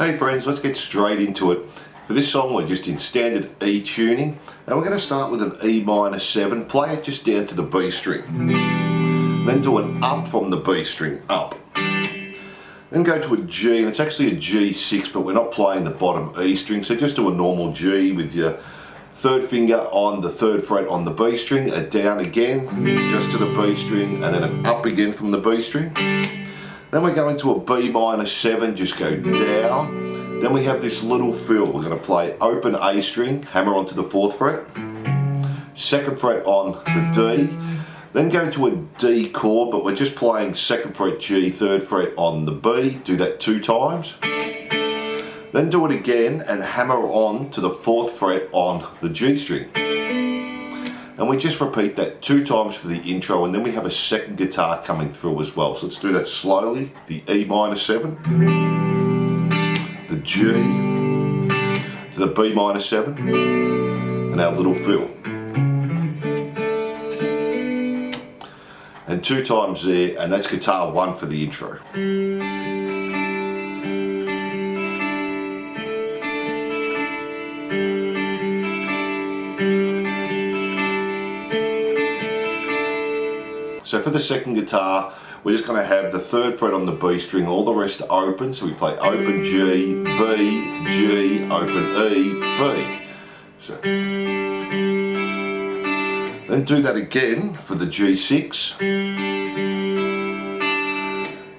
Hey friends, let's get straight into it. For this song we're just in standard E tuning and we're going to start with an E minor 7, play it just down to the B string. Then do an up from the B string, up. Then go to a G, and it's actually a G6 but we're not playing the bottom E string, so just do a normal G with your third finger on the third fret on the B string, a down again just to the B string, and then an up again from the B string. Then we're going to a B minor 7, just go down. Then we have this little fill. We're going to play open A string, hammer onto the 4th fret, 2nd fret on the D, then go to a D chord, but we're just playing 2nd fret G, 3rd fret on the B, do that 2 times. Then do it again and hammer on to the 4th fret on the G string. And we just repeat that 2 times for the intro, and then we have a second guitar coming through as well. So let's do that slowly. The E minor 7, the G, to the B minor 7, and our little fill. And 2 times there, and that's guitar 1 for the intro. So for the second guitar, we're just going to have the 3rd fret on the B string, all the rest open. So we play open G, B, G, open E, B. So, then do that again for the G6.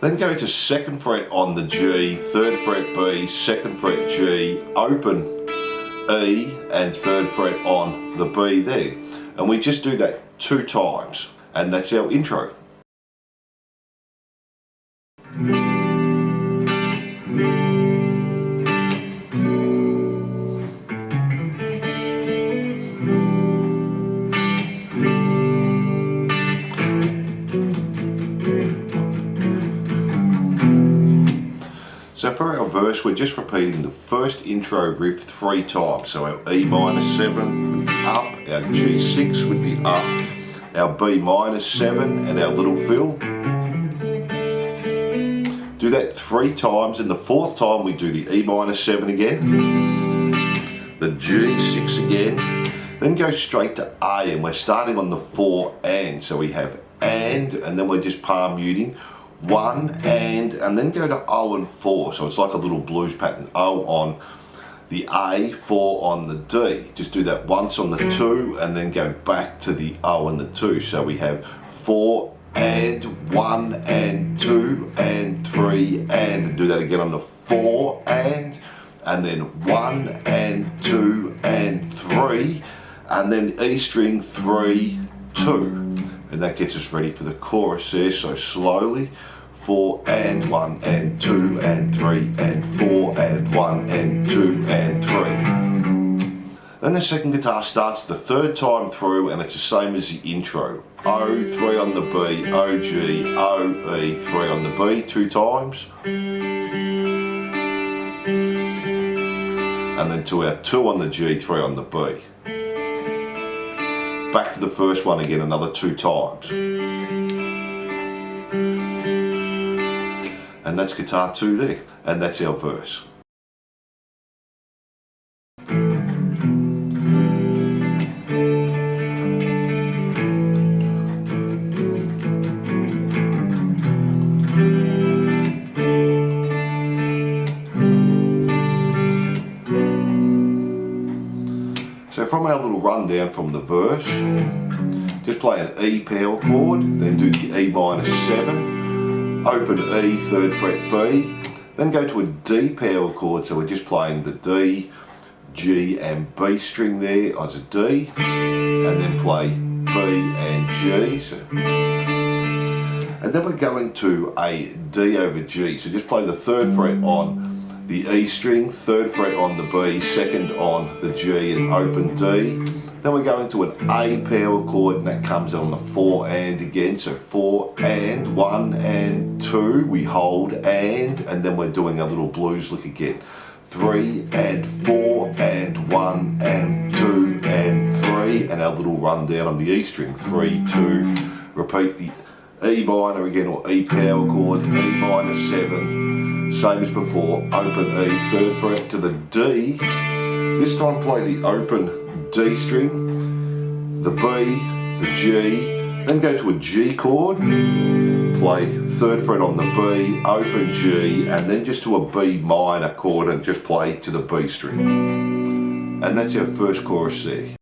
Then go to 2nd fret on the G, 3rd fret B, 2nd fret G, open E, and 3rd fret on the B there. And we just do that 2 times. And that's our intro. So for our verse, we're just repeating the first intro riff 3 times. So our E minor 7 up, our G6 with the up, our B minor 7 and our little fill. Do that 3 times, and the 4th time we do the E minor 7 again, the G6 again, then go straight to A, and we're starting on the 4 and. So we have and then we're just palm muting 1 and then go to O and 4. So it's like a little blues pattern, O on the A, 4 on the D. Just do that once on the 2 and then go back to the O and the 2. So we have 4 and 1 and 2 and 3 and do that again on the 4 and then 1 and 2 and 3 and then E string 3, 2. And that gets us ready for the chorus there, so slowly. 4 and 1 and 2 and 3 and 4 and 1 and 2 and 3. Then the second guitar starts the 3rd time through, and it's the same as the intro. O, 3 on the B, O, G, O, E, 3 on the B, 2 times. And then to our 2 on the G, 3 on the B. Back to the first one again, another 2 times. And that's guitar 2 there, and that's our verse. So from our little rundown from the verse, just play an E power chord, then do the E minor 7, open E, 3rd fret B, then go to a D power chord, so we're just playing the D, G and B string there as a D, and then play B and G. And then we're going to a D over G, so just play the 3rd fret on the E string, 3rd fret on the B, 2nd on the G and open D. Then we're going to an A power chord, and that comes on the 4 and again, so 4 and 1 and 2, we hold and then we're doing a little blues lick again. 3 and 4 and 1 and 2 and 3, and our little run down on the E string, 3, 2, repeat the E minor again, or E power chord, E minor 7, Same as before, open E, 3rd fret to the D. This time play the open D string, the B, the G, then go to a G chord, play 3rd fret on the B, open G, and then just to a B minor chord and just play to the B string. And that's our first chorus there.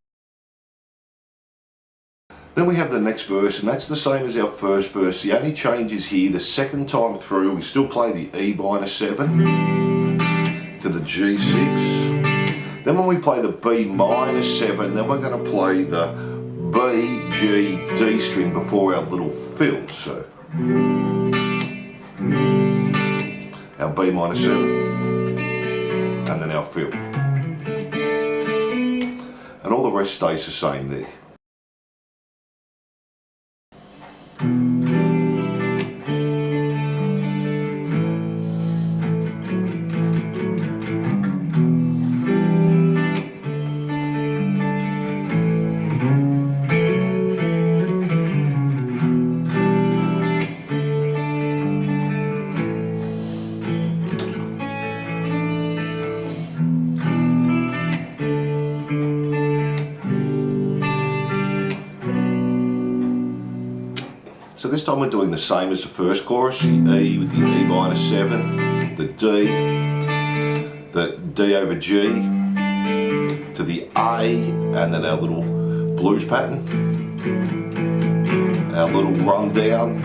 Then we have the next verse, and that's the same as our first verse. The only change is here, the second time through, we still play the E minor 7 to the G6. Then when we play the B minor 7, then we're going to play the B, G, D string before our little fill. So our B minor 7, and then our fill. And all the rest stays the same there. So this time we're doing the same as the first chorus, the E with the E minor 7, the D over G, to the A, and then our little blues pattern, our little rundown,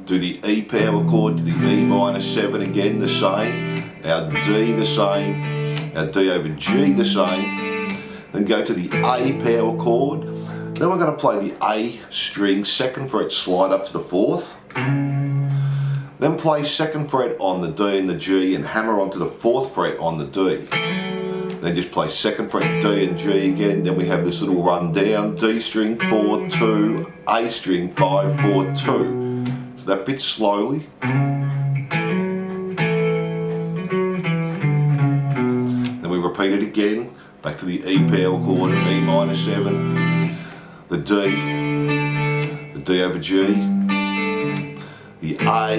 do the E power chord to the E minor 7 again, the same, our D the same, our D over G the same, then go to the A power chord. Then we're going to play the A string, 2nd fret, slide up to the 4th. Then play 2nd fret on the D and the G and hammer onto the 4th fret on the D. Then just play 2nd fret, D and G again. Then we have this little run down, D string, 4, 2, A string, 5, 4, 2. So that bit slowly. Then we repeat it again, back to the E power chord, E minor 7. The D over G, the A.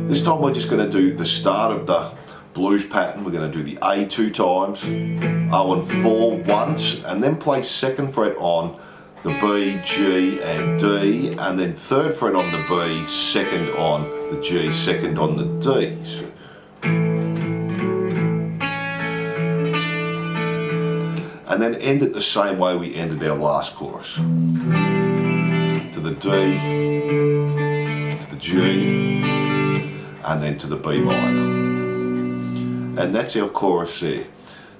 This time we're just going to do the start of the blues pattern. We're going to do the A 2 times, O and 4 once, and then play 2nd fret on the B, G and D, and then 3rd fret on the B, 2nd on the G, 2nd on the D. So, and then end it the same way we ended our last chorus. To the D, to the G, and then to the B minor. And that's our chorus there.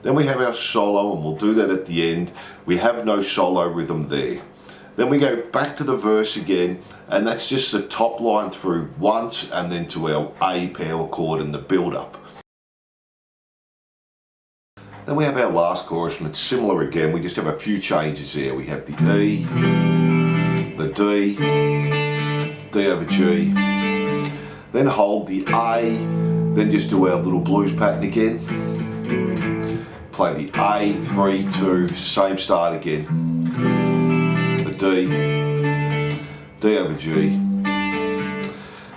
Then we have our solo, and we'll do that at the end. We have no solo rhythm there. Then we go back to the verse again, and that's just the top line through once, and then to our A power chord and the build up. Then we have our last chorus, and it's similar again. We just have a few changes there. We have the E, the D, D over G, then hold the A, then just do our little blues pattern again. Play the A, 3, 2, same start again. The D, D over G,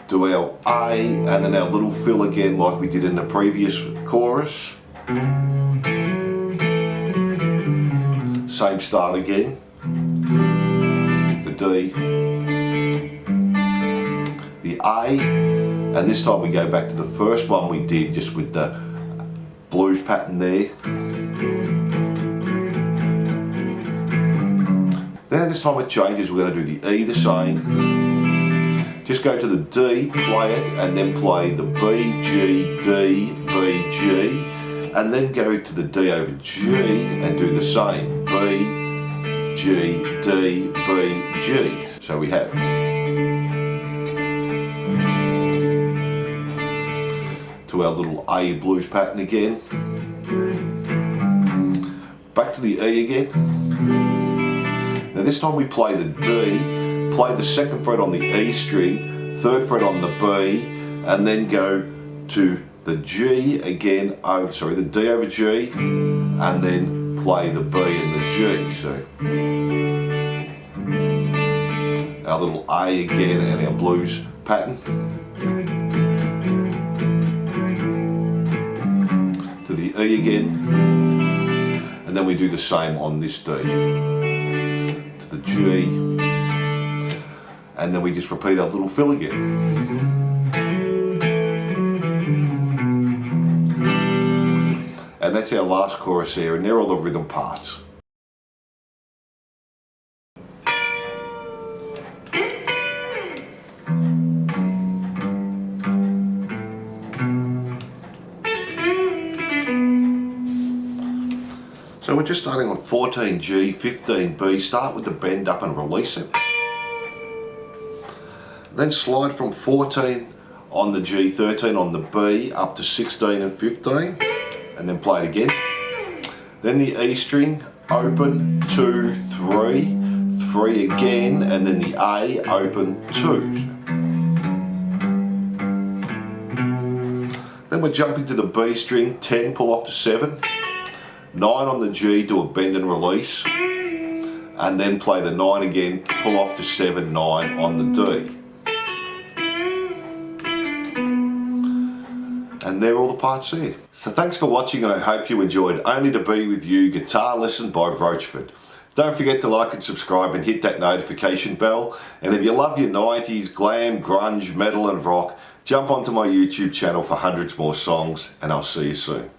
do our A, and then our little fill again like we did in the previous chorus. Same start again, the D, the A, and this time we go back to the first one we did just with the blues pattern there. Now this time it changes, we're going to do the E the same, just go to the D, play it, and then play the B, G, D, B, G, and then go to the D over G and do the same, B, G, D, B, G. So we have to our little A blues pattern again, back to the E again. Now this time we play the D, play the 2nd fret on the E string, 3rd fret on the B, and then go to the G again, the D over G, and then play the B and the G. So our little A again and our blues pattern. E again, and then we do the same on this D, to the G, and then we just repeat our little fill again. And that's our last chorus there, and they're all the rhythm parts. So we're just starting on 14G, 15B, start with the bend up and release it. Then slide from 14 on the G, 13 on the B, up to 16 and 15, and then play it again. Then the E string, open, 2, 3, 3 again, and then the A, open, 2. Then we're jumping to the B string, 10, pull off to 7. 9 on the G, do a bend and release, and then play the 9 again, pull off to 7, 9 on the D. And they're all the parts there. So thanks for watching, and I hope you enjoyed Only to Be With You Guitar Lesson by Roachford. Don't forget to like and subscribe and hit that notification bell. And if you love your 90s glam, grunge, metal and rock, jump onto my YouTube channel for hundreds more songs, and I'll see you soon.